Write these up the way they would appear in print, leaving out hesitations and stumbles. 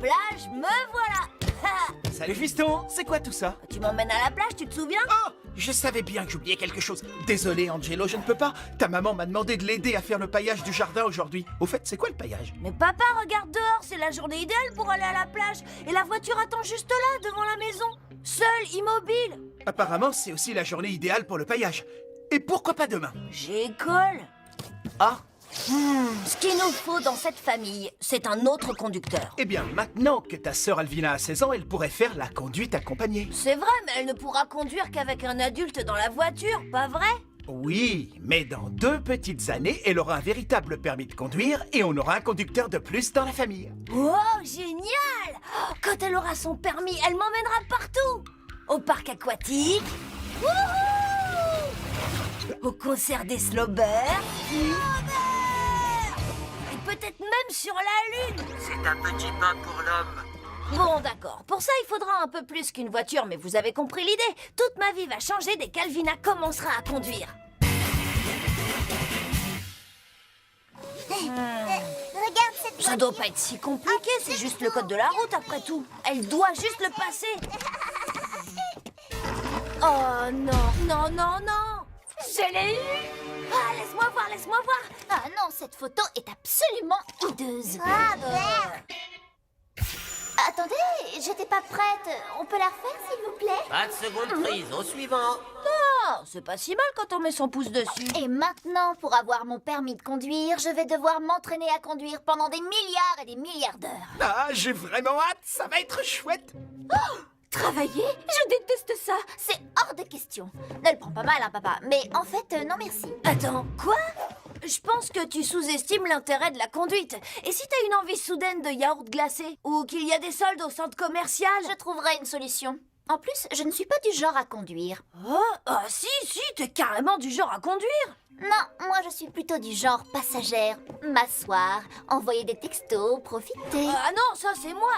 plage, me voilà. Salut fiston, c'est quoi tout ça? Tu m'emmènes à la plage, tu te souviens? Oh, je savais bien que j'oubliais quelque chose. Désolé Angelo, je ne peux pas. Ta maman m'a demandé de l'aider à faire le paillage du jardin aujourd'hui. Au fait, c'est quoi le paillage? Mais papa, regarde dehors, c'est la journée idéale pour aller à la plage. Et la voiture attend juste là, devant la maison. Seule, immobile. Apparemment, c'est aussi la journée idéale pour le paillage. Et pourquoi pas demain? J'ai école. Ah, Ce qu'il nous faut dans cette famille, c'est un autre conducteur. eh bien maintenant que ta sœur Alvina a 16 ans, elle pourrait faire la conduite accompagnée. C'est vrai, mais elle ne pourra conduire qu'avec un adulte dans la voiture, pas vrai? Oui, mais dans 2 petites années, elle aura un véritable permis de conduire et on aura un conducteur de plus dans la famille. Oh, génial! Quand elle aura son permis, elle m'emmènera partout! Au parc aquatique, wouhou! Au concert des Slobers, et peut-être même sur la Lune! C'est un petit pas pour l'homme. Bon, d'accord. Pour ça, il faudra un peu plus qu'une voiture, mais vous avez compris l'idée. Toute ma vie va changer dès qu'Alvina commencera à conduire. Regarde cette Ça doit pas être si compliqué, c'est juste le code de la route après tout. Elle doit juste le passer. Oh non, non, non, non! Je l'ai eu! Ah, laisse-moi voir, laisse-moi voir! Ah non, cette photo est absolument hideuse. Ah, merde. Attendez, j'étais pas prête. On peut la refaire, s'il vous plaît? Pas de seconde prise, au suivant. Ah, c'est pas si mal quand on met son pouce dessus. Et maintenant, pour avoir mon permis de conduire, je vais devoir m'entraîner à conduire pendant des milliards et des milliards d'heures. Ah, j'ai vraiment hâte, ça va être chouette. Travailler? Je déteste ça. C'est hors de question. Ne le prends pas mal, hein, papa. Mais en fait, non merci. Attends, quoi? Je pense que tu sous-estimes l'intérêt de la conduite. Et si t'as une envie soudaine de yaourt glacé? Ou qu'il y a des soldes au centre commercial? Je trouverai une solution. En plus, je ne suis pas du genre à conduire. Oh, si, t'es carrément du genre à conduire. Non, moi je suis plutôt du genre passagère. M'asseoir, envoyer des textos, profiter. Ah non, ça c'est moi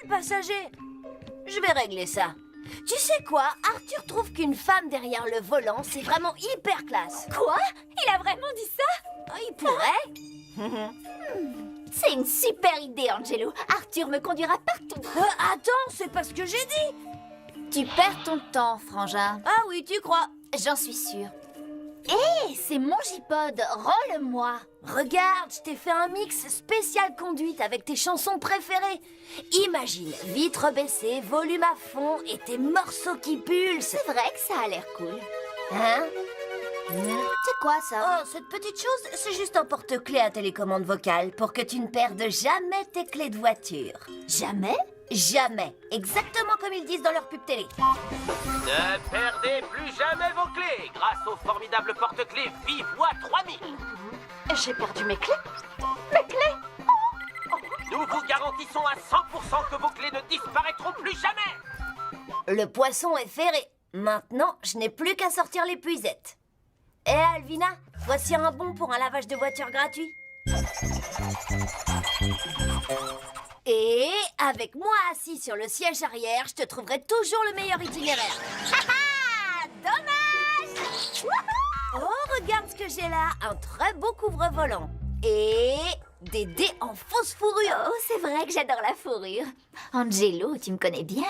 le passager. Je vais régler ça. Tu sais quoi? Arthur trouve qu'une femme derrière le volant, c'est vraiment hyper classe. Quoi? Il a vraiment dit ça? Ah, il pourrait. C'est une super idée, Angelo. Arthur me conduira partout. Attends, c'est pas ce que j'ai dit. Tu perds ton temps, frangin. Ah oui, tu crois. J'en suis sûre. Hé, c'est mon J-Pod. Rends-le-moi. Regarde, je t'ai fait un mix spécial conduite avec tes chansons préférées. Imagine, vitre baissée, volume à fond et tes morceaux qui pulsent. C'est vrai que ça a l'air cool. Hein? C'est quoi ça? Oh, cette petite chose, c'est juste un porte-clés à télécommande vocale pour que tu ne perdes jamais tes clés de voiture. Jamais? Jamais. Exactement comme ils disent dans leur pub télé. Ne perdez plus jamais vos clés grâce au formidable porte-clés Vivois 3000. J'ai perdu mes clés. Mes clés? Nous vous garantissons à 100% que vos clés ne disparaîtront plus jamais. Le poisson est ferré. Maintenant, je n'ai plus qu'à sortir les puisettes. Alvina, voici un bon pour un lavage de voiture gratuit. Et avec moi assis sur le siège arrière, je te trouverai toujours le meilleur itinéraire. Dommage! Oh, regarde ce que j'ai là, un très beau couvre-volant. Et des dés en fausse fourrure. Oh, c'est vrai que j'adore la fourrure. Angelo, tu me connais bien.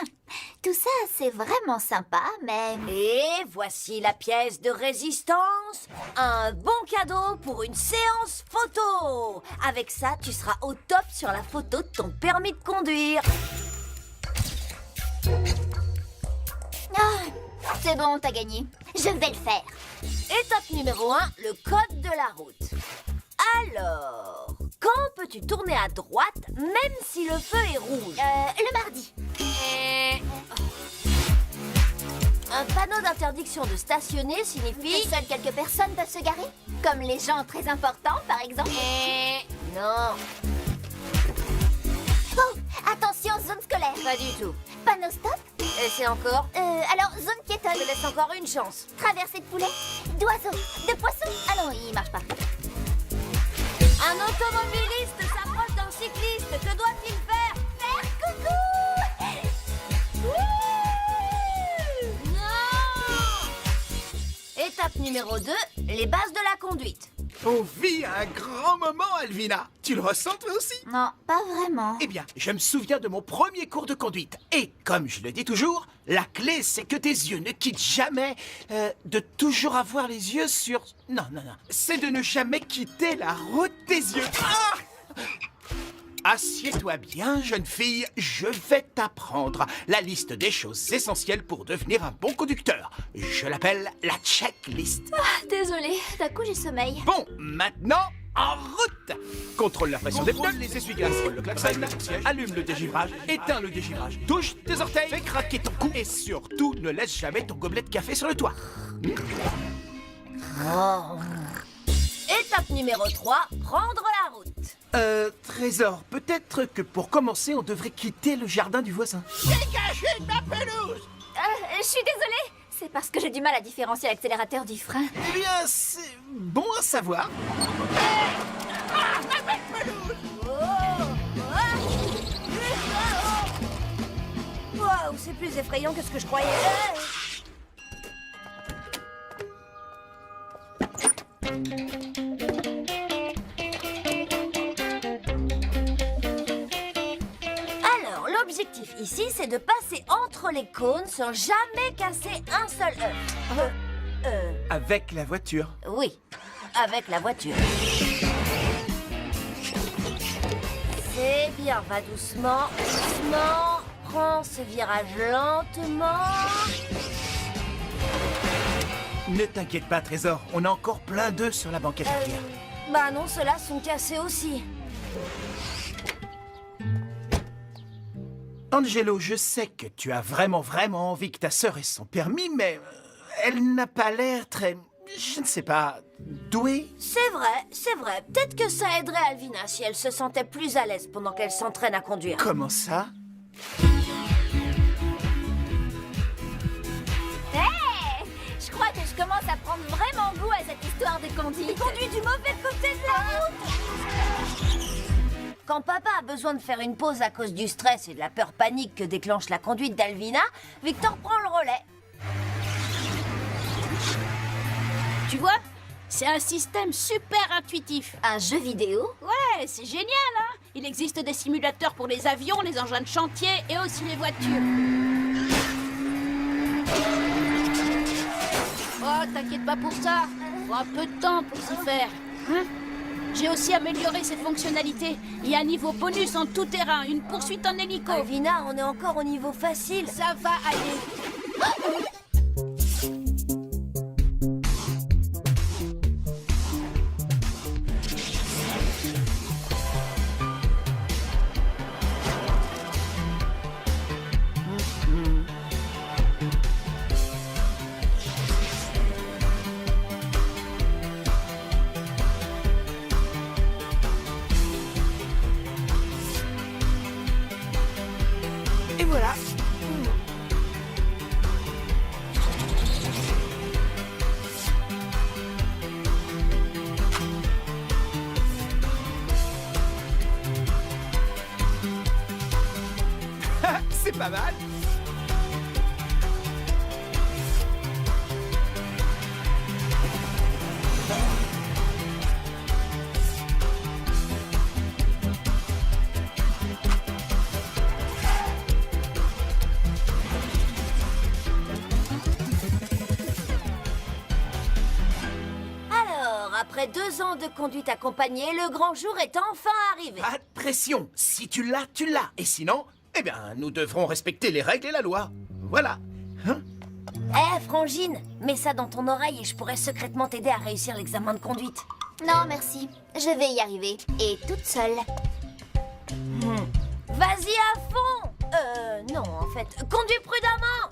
Tout ça, c'est vraiment sympa, mais... Et voici la pièce de résistance. Un bon cadeau pour une séance photo. Avec ça, tu seras au top sur la photo de ton permis de conduire. Ah, c'est bon, t'as gagné. Je vais le faire. Étape numéro 1, le code de la route. Alors, quand peux-tu tourner à droite même si le feu est rouge? Le mardi. Un panneau d'interdiction de stationner signifie... Seules quelques personnes peuvent se garer? Comme les gens très importants, par exemple? Non, Oh, attention, zone scolaire. pas du tout. Panneau stop? Et c'est encore... Alors, zone piétonne. Je te laisse encore une chance. Traversée de poulet, d'oiseaux, de poissons. Ah non, il marche pas. Un automobiliste s'approche d'un cycliste. Que doit-il faire? Faire coucou! Non! Étape numéro 2, les bases de la conduite. On vit un grand moment, Alvina. Tu le ressens toi aussi? Non, pas vraiment. Eh bien, je me souviens de mon premier cours de conduite. Et comme je le dis toujours, la clé, c'est que tes yeux ne quittent jamais... de toujours avoir les yeux sur... Non. C'est de ne jamais quitter la route des yeux. Ah! Assieds-toi bien, jeune fille. Je vais t'apprendre la liste des choses essentielles pour devenir un bon conducteur. Je l'appelle la checklist. Désolée, d'un coup j'ai sommeil. Bon, maintenant, en route! Contrôle la pression des pneus, les essuie-glaces, le klaxon, allume le dégivrage, éteins le dégivrage, touche tes orteils, fais craquer ton cou et surtout ne laisse jamais ton gobelet de café sur le toit. Étape numéro 3, prendre la route. Trésor, peut-être que pour commencer, on devrait quitter le jardin du voisin. Dégagez de ma pelouse! Je suis désolée. C'est parce que j'ai du mal à différencier l'accélérateur du frein. Eh bien, c'est bon à savoir. Waouh, c'est plus effrayant que ce que je croyais. Alors, l'objectif ici, c'est de passer entre les cônes sans jamais casser un seul œuf. Avec la voiture. Oui, avec la voiture. C'est bien, va doucement, doucement. Prends ce virage lentement. Ne t'inquiète pas, Trésor, on a encore plein d'œufs sur la banquette arrière. Bah non, ceux-là sont cassés aussi. Angelo, je sais que tu as vraiment envie que ta sœur ait son permis, mais elle n'a pas l'air très... Je ne sais pas... douée. C'est vrai. Peut-être que ça aiderait Alvina si elle se sentait plus à l'aise pendant qu'elle s'entraîne à conduire. Comment ça? Je crois que je commence à prendre vraiment goût à cette histoire de conduite. Conduis du mauvais côté de la route. Quand papa a besoin de faire une pause à cause du stress et de la peur panique que déclenche la conduite d'Alvina, Victor prend le relais. Tu vois, c'est un système super intuitif. Un jeu vidéo? Ouais, c'est génial, hein? Il existe des simulateurs pour les avions, les engins de chantier et aussi les voitures. Oh, t'inquiète pas pour ça. Faut un peu de temps pour s'y faire. Hein? J'ai aussi amélioré cette fonctionnalité. Il y a un niveau bonus en tout terrain, une poursuite en hélico. Alvina, on est encore au niveau facile. Ça va aller. Et voilà. C'est pas mal. Alors, après 2 ans de conduite accompagnée, le grand jour est enfin arrivé. Pas de pression. Si tu l'as, tu l'as. Et sinon, eh bien, nous devrons respecter les règles et la loi. Voilà. Hein? Frangine, mets ça dans ton oreille et je pourrais secrètement t'aider à réussir l'examen de conduite. Non, merci. Je vais y arriver. Et toute seule. Vas-y à fond. Non, en fait, conduis prudemment.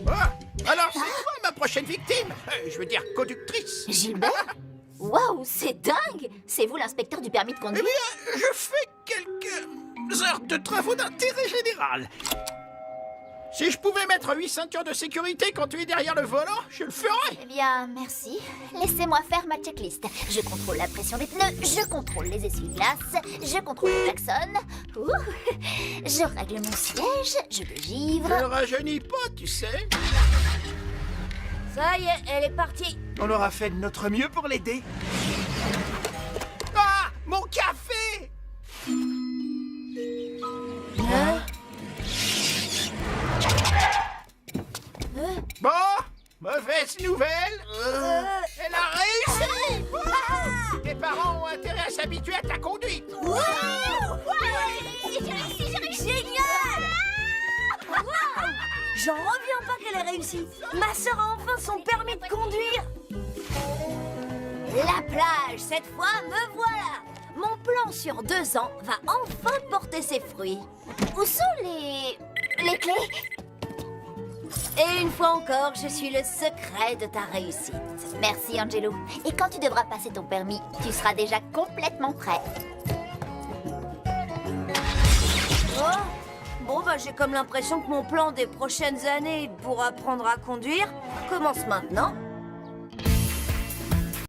Ah, alors, c'est toi ma prochaine victime? Je veux dire, conductrice. Gilbert? Waouh, c'est dingue! C'est vous l'inspecteur du permis de Eh conduire? bien, je fais quelques heures de travaux d'intérêt général. Si je pouvais mettre 8 ceintures de sécurité quand tu es derrière le volant, je le ferais. Eh bien, merci. Laissez-moi faire ma checklist. Je contrôle la pression des pneus, je contrôle les essuie-glaces, je contrôle le klaxon. Je règle mon siège, je Je dégivre. ne rajeunis pas, tu sais. Ça y est, elle est partie. On aura fait de notre mieux pour l'aider. Ah! Mon café! Bon, mauvaise nouvelle. Elle a réussi! Tes parents ont intérêt à s'habituer à ta conduite. Génial! Wow! J'en reviens pas qu'elle ait réussi. Ma sœur a enfin son permis de conduire. La plage, cette fois, me voilà. Mon plan sur 2 ans va enfin porter ses fruits. Où sont les clés? Et une fois encore, je suis le secret de ta réussite. Merci, Angelo. Et quand tu devras passer ton permis, tu seras déjà complètement prêt. Oh. Bon, bah j'ai comme l'impression que mon plan des prochaines années pour apprendre à conduire commence maintenant.